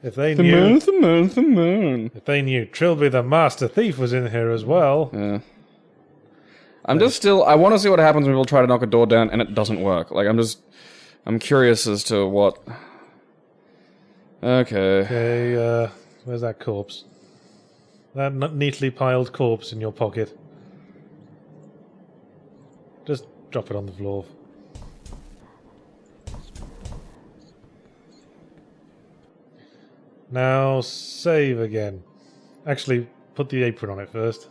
If they knew... The moon. If they knew Trilby the Master Thief was in here as well. Yeah. I'm just still... I want to see what happens when people try to knock a door down and it doesn't work. Like, I'm curious as to what... Okay, where's that corpse? That neatly piled corpse in your pocket. Just drop it on the floor. Now, save again. Actually, put the apron on it first.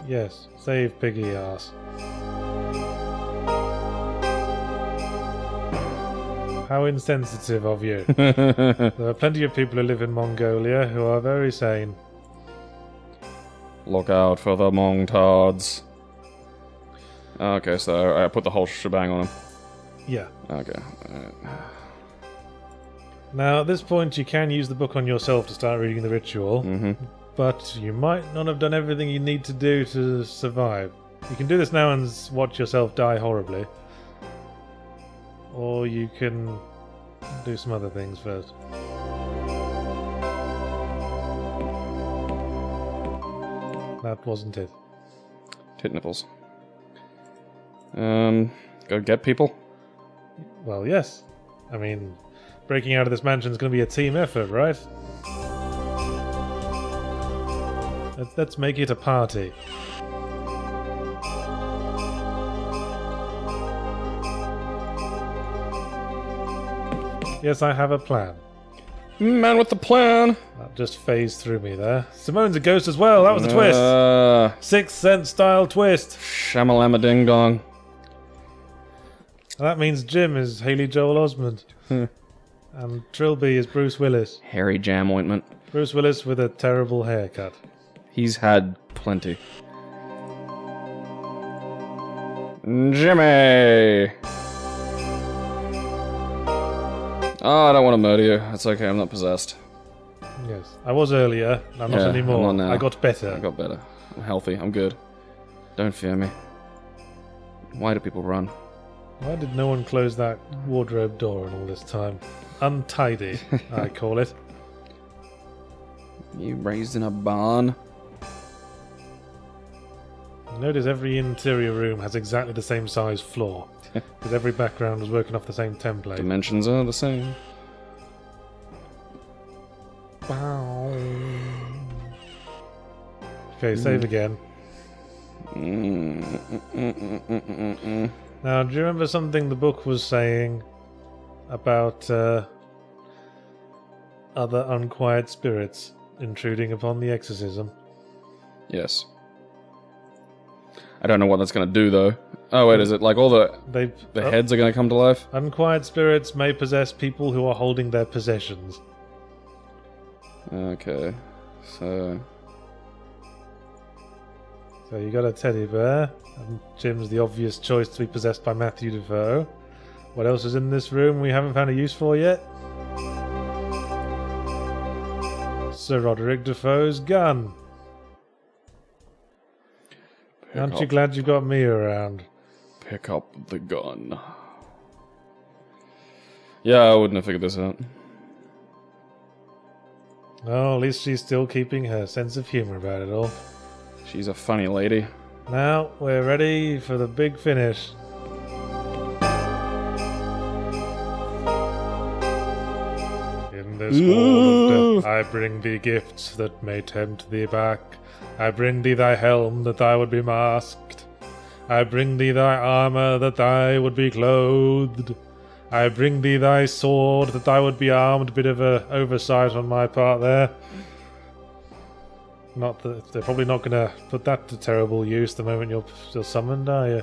Yes, save piggy ass. How insensitive of you. There are plenty of people who live in Mongolia who are very sane. Look out for the Mongtards. Okay, so I put the whole shebang on him. Yeah. Okay. Now, at this point, you can use the book on yourself to start reading the ritual. Mm-hmm. But you might not have done everything you need to do to survive. You can do this now and watch yourself die horribly. Or you can do some other things first. That wasn't it. Tit nipples. Go get people? Well, yes. I mean, breaking out of this mansion is going to be a team effort, right? Let's make it a party. Yes, I have a plan. Man with the plan! That just phased through me there. Simone's a ghost as well, that was the twist! Sixth Sense style twist! Shamalama ding dong. That means Jim is Haley Joel Osment. And Trilby is Bruce Willis. Hairy jam ointment. Bruce Willis with a terrible haircut. He's had plenty. Jimmy! Oh, I don't want to murder you. It's okay, I'm not possessed. Yes. I was earlier, I'm not Yeah, anymore. I'm not now. I got better. I got better. I'm healthy. I'm good. Don't fear me. Why do people run? Why did no one close that wardrobe door in all this time? Untidy, I call it. You raised in a barn? Notice every interior room has exactly the same size floor. Because every background was working off the same template. Dimensions are the same. Okay, save again. Now, do you remember something the book was saying about other unquiet spirits intruding upon the exorcism? Yes. I don't know what that's going to do, though. Oh, wait, is it like all the heads are going to come to life? Unquiet spirits may possess people who are holding their possessions. Okay, so you got a teddy bear, and Jim's the obvious choice to be possessed by Matthew Defoe. What else is in this room we haven't found a use for yet? Sir Roderick Defoe's gun. Aren't you glad you got me around? Pick up the gun. Yeah, I wouldn't have figured this out. Oh, at least she's still keeping her sense of humor about it all. She's a funny lady. Now, we're ready for the big finish. In this world of death, I bring thee gifts that may tempt thee back. I bring thee thy helm that thou would be masked. I bring thee thy armor that thou would be clothed. I bring thee thy sword that thou would be armed. Bit of a oversight on my part there. Not that they're probably not going to put that to terrible use the moment you're still summoned, are you?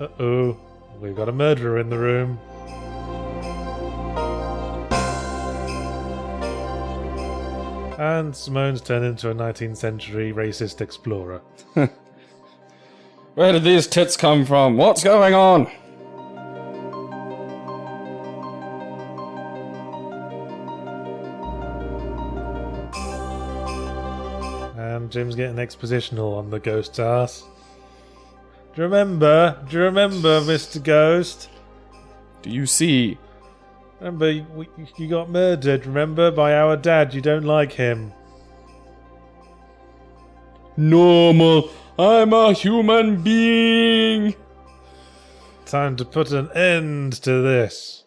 Uh-oh. We've got a murderer in the room. And Simone's turned into a 19th century racist explorer. Where did these tits come from? What's going on? And Jim's getting expositional on the ghost's ass. Do you remember, Mr. Ghost? Do you see? Remember, you got murdered, remember, by our dad. You don't like him. Normal. I'm a human being. Time to put an end to this.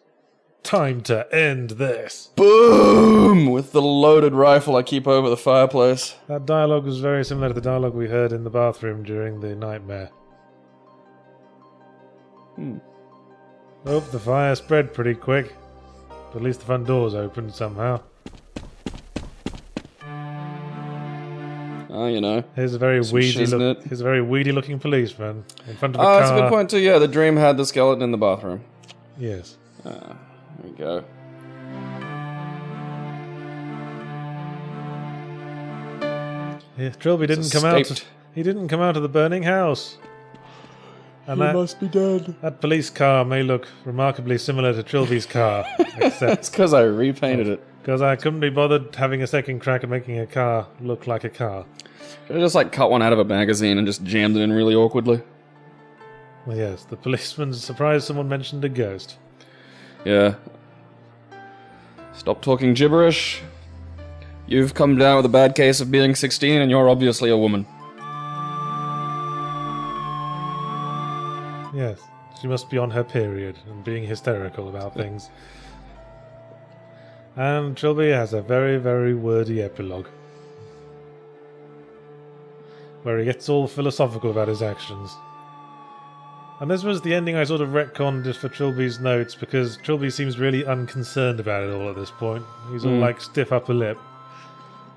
Time to end this. Boom! With the loaded rifle I keep over the fireplace. That dialogue was very similar to the dialogue we heard in the bathroom during the nightmare. Oh, the fire spread pretty quick. But at least the front door's opened somehow. Oh, you know. Here's a very Some weedy shiznit. Here's a very weedy looking policeman in front of a Oh, car. that's a good point too. Yeah, the dream had the skeleton in the bathroom. Yes. There we go. Yeah, Trilby didn't It's come out. escaped. He didn't come out of the burning house. And that must be dead. that police car may look remarkably similar to Trilby's car, except That's because I repainted it. because I couldn't be bothered having a second crack at making a car look like a car. I just like cut one out of a magazine and just jammed it in really awkwardly. Well, yes, the policeman's surprised someone mentioned a ghost. Yeah. Stop talking gibberish. You've come down with a bad case of being 16 and you're obviously a woman. Yes, she must be on her period and being hysterical about things. And Trilby has a very, very wordy epilogue, where he gets all philosophical about his actions. And this was the ending I sort of retconned just for Trilby's notes, because Trilby seems really unconcerned about it all at this point. He's all like stiff upper lip.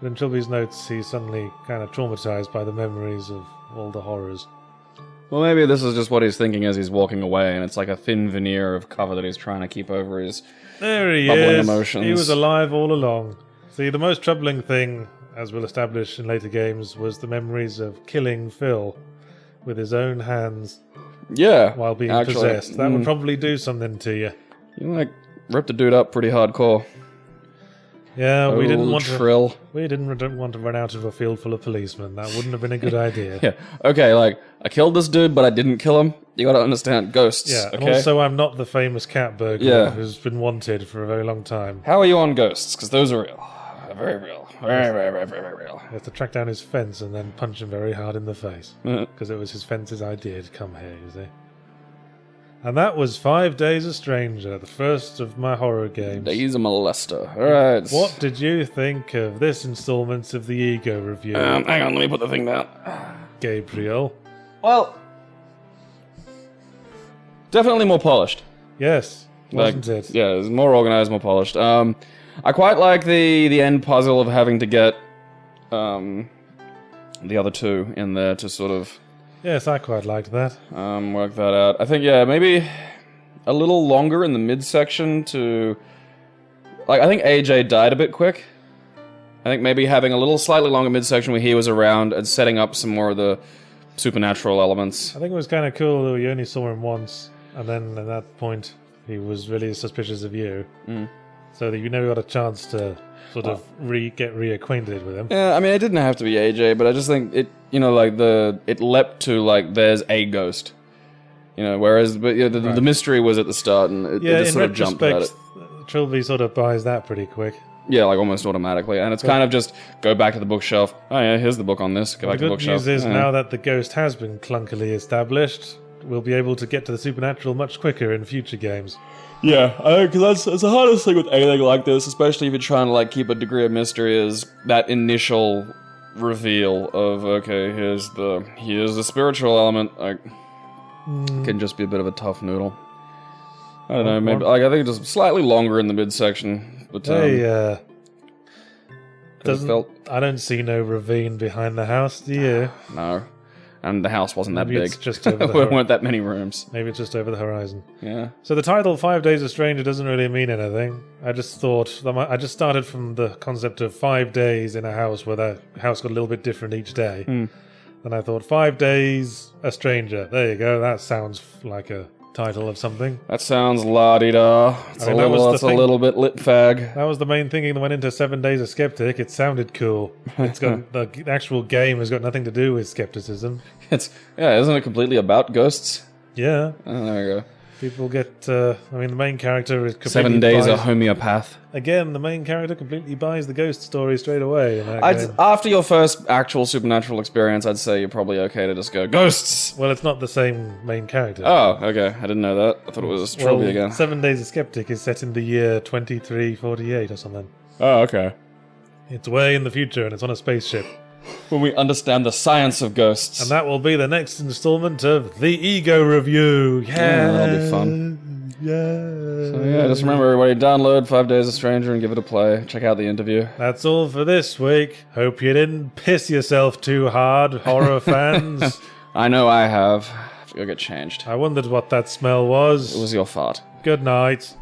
But in Trilby's notes, he's suddenly kind of traumatized by the memories of all the horrors. Well, maybe this is just what he's thinking as he's walking away, and it's like a thin veneer of cover that he's trying to keep over his There he bubbling is. emotions. He was alive all along. See, the most troubling thing, as we'll establish in later games, was the memories of killing Phil with his own hands Yeah. while being actually, possessed. That would probably do something to you. You like ripped the dude up pretty hardcore. Yeah, we didn't Old want to. Trill. We didn't want to run out of a field full of policemen. That wouldn't have been a good idea. Yeah. Okay, like I killed this dude, but I didn't kill him. You gotta understand ghosts. Yeah, and Okay. also I'm not the famous cat burglar Yeah. who's been wanted for a very long time. How are you on ghosts? Because those are real. Very real. Very real. You have to track down his fence and then punch him very hard in the face. Uh, Because it was his fence's idea to come here, you see. And that was 5 Days a Stranger, the first of my horror games. He's a molester. Alright. What did you think of this installment of the Ego Review, Hang on, let me put the thing down. Gabriel? Well, definitely more polished. Yes, Like, wasn't it? Yeah, it's more organized, more polished. I quite like the end puzzle of having to get the other two in there to sort of Yes, I quite liked that. work that out. I think, yeah, maybe a little longer in the midsection to... Like, I think AJ died a bit quick. I think maybe having a little slightly longer midsection where he was around and setting up some more of the supernatural elements. I think it was kind of cool that we only saw him once, and then at that point he was really suspicious of you. So that you never got a chance to sort of get reacquainted with him. Yeah, I mean, it didn't have to be AJ, but I just think it, you know, like it leapt to, like, there's a ghost. You know, whereas the mystery was at the start, and it just sort of jumped at it. Trilby sort of buys that pretty quick. Yeah, like almost automatically, and it's kind of just go back to the bookshelf. Oh yeah, here's the book on this. Go back to the bookshelf. The good news is now that the ghost has been clunkily established, we'll be able to get to the supernatural much quicker in future games. Yeah, because that's the hardest thing with anything like this, especially if you're trying to like keep a degree of mystery, is that initial reveal of here's the spiritual element. Can just be a bit of a tough noodle. I don't know, maybe I think it's just slightly longer in the midsection, but I don't see no ravine behind the house, do you? No, and the house wasn't that Maybe big. It's just over there weren't that many rooms. Maybe it's just over the horizon. Yeah. So the title 5 Days a Stranger doesn't really mean anything. I just started from the concept of 5 days in a house where the house got a little bit different each day. Then I thought 5 days a stranger. There you go. That sounds like a title of something. That sounds la-di-da. It's a little bit lit fag. That was the main thinking that went into 7 Days a Skeptic. It sounded cool. It's got the actual game has got nothing to do with skepticism. Isn't it completely about ghosts? Yeah. Oh, there we go. People get, the main character is completely 7 days a homeopath. Again, the main character completely buys the ghost story straight away. After your first actual supernatural experience, I'd say you're probably okay to just go, ghosts! Well, it's not the same main character. Oh, okay. I didn't know that. I thought it was Trilby again. 7 Days a Skeptic is set in the year 2348 or something. Oh, okay. It's way in the future and it's on a spaceship. When we understand the science of ghosts. And that will be the next installment of the Ego Review. Yeah, that'll be fun. Yeah. So just remember everybody, download 5 Days a Stranger and give it a play. Check out the interview. That's all for this week. Hope you didn't piss yourself too hard, horror fans. I know I have. I have to go get changed. I wondered what that smell was. It was your fart. Good night.